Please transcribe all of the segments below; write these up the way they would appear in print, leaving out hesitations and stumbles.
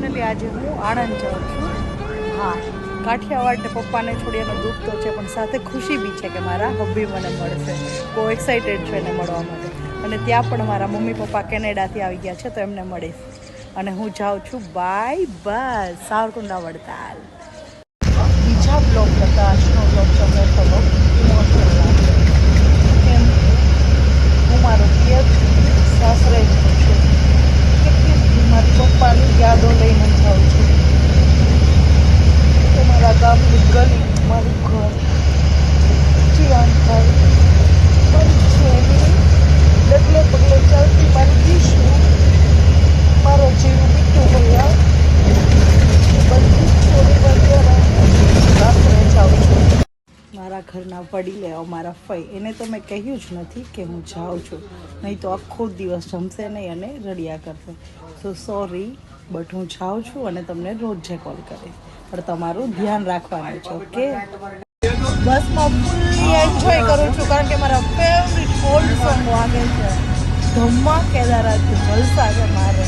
Finally આજે હું આણંદ જાઉં છું. હા, કાઠિયાવાડ ને પપ્પાને થોડી એનો દુઃખ તો છે, પણ સાથે ખુશી બી છે કે મારા હબ્બી મને મળશે. બહુ એક્સાઇટેડ છે એને મળવા માટે. અને ત્યાં પણ મારા મમ્મી પપ્પા કેનેડાથી આવી ગયા છે, તો એમને મળીશ. અને હું જાઉં છું બાય બસ સાવરકુંડલા વડતાલ. બીજા બ્લોગ કરતાં આજનો બ્લોગ તમને થોડો ઇમોશનલ લાગશે. કેમ હું મારો પિયર સાસરે જ છું. કેટલી મારી પપ્પાની યાદો લઈને જાઉં છું. તો મારા ગામની ગલી, મારું ઘર, જીવન થાય મારી જેવી ડગલે પગલે ચાલતી મારી દીશું, મારો જીવ મીઠું ભૈયા, બધી છોડી સાસરે જાઉં છું. મારા ઘરના વડીલે મારા ફઈ એને તો મેં કહ્યું જ નથી કે હું જાઉં છું, નહીં તો આખો દિવસ જમશે નહીં અને રડ્યા કરશે. સો સોરી, બટ હું જાઉં છું અને તમને રોજ કોલ કરીશ, પણ તમારું ધ્યાન રાખવાનું છે. ઓકે, બસમાં ફૂલ્લી એન્જોય કરું છું કારણ કે મારા ફેવરિટ ઓલ્ડ સોંગ વાગે છે. ધમાકેદાર જલસા છે મારે.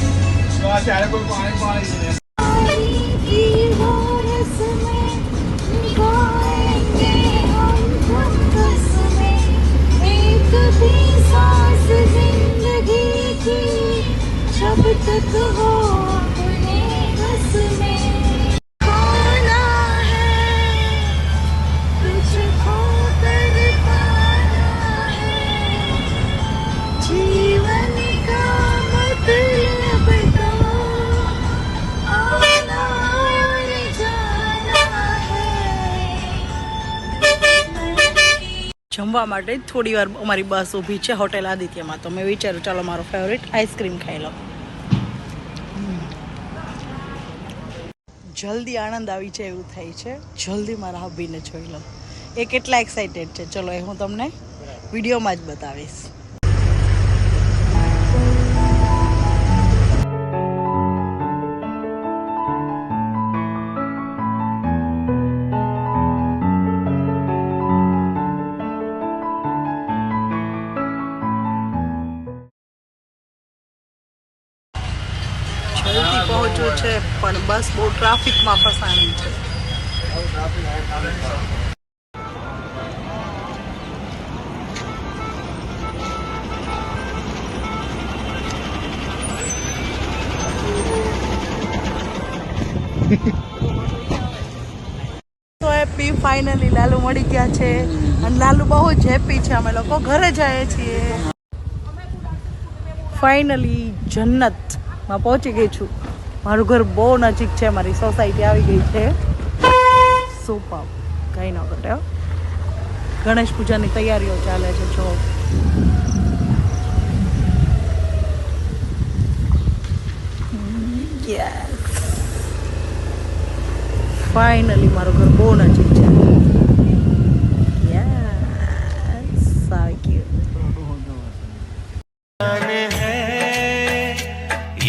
जब तक हो अपने बस में खोना है, तुझको कर पाना है, जीवन का मतलब तो आना और जाना है. જમવા માટે થોડી વાર અમારી બસ ઊભી છે હોટેલ આદિત્યમાં, તો મેં વિચાર્યું ચાલો મારો ફેવરિટ આઈસ્ક્રીમ ખાઈ લો. જલ્દી આણંદ આવી જાય એવું થાય છે, જલ્દી મારા હબીને જોઈ લો. એ કેટલા એક્સાઇટેડ છે ચલો એ હું તમને વિડીયોમાં જ બતાવીશ. જલ્દી પહોંચ્યું છે પણ બસ બહુ ટ્રાફિકમાં ફસાણી છે. તો હેપી, ફાઇનલી લાલુ મળી ગયા છે અને લાલુ બહુ જ હેપી છે. અમે લોકો ઘરે જઈએ છીએ. ફાઇનલી જન્નતમાં પહોંચી ગઈ છું. મારું ઘર બહુ નજીક છે, મારી સોસાયટી આવી ગઈ છે. સુપર, કંઈ ન ઘટે. ગણેશ પૂજાની તૈયારીઓ ચાલે છે. જો ફાઇનલી મારું ઘર બહુ નજીક છે.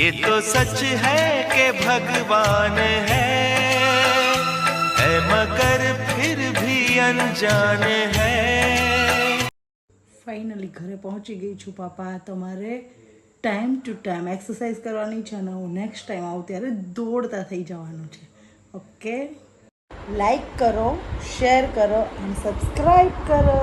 ये तो सच है कि भगवान है मगर फिर भी अनजान है. ફાઇનલી ઘરે પહોંચી ગઈ છું. પાપા તમારે ટાઈમ ટુ ટાઈમ એક્સરસાઇઝ કરવાની છે અને હું નેક્સ્ટ ટાઈમ આવું ત્યારે દોડતા થઈ જવાનું છે. ઓકે, લાઈક કરો, શેર કરો અને સબસ્ક્રાઈબ કરો.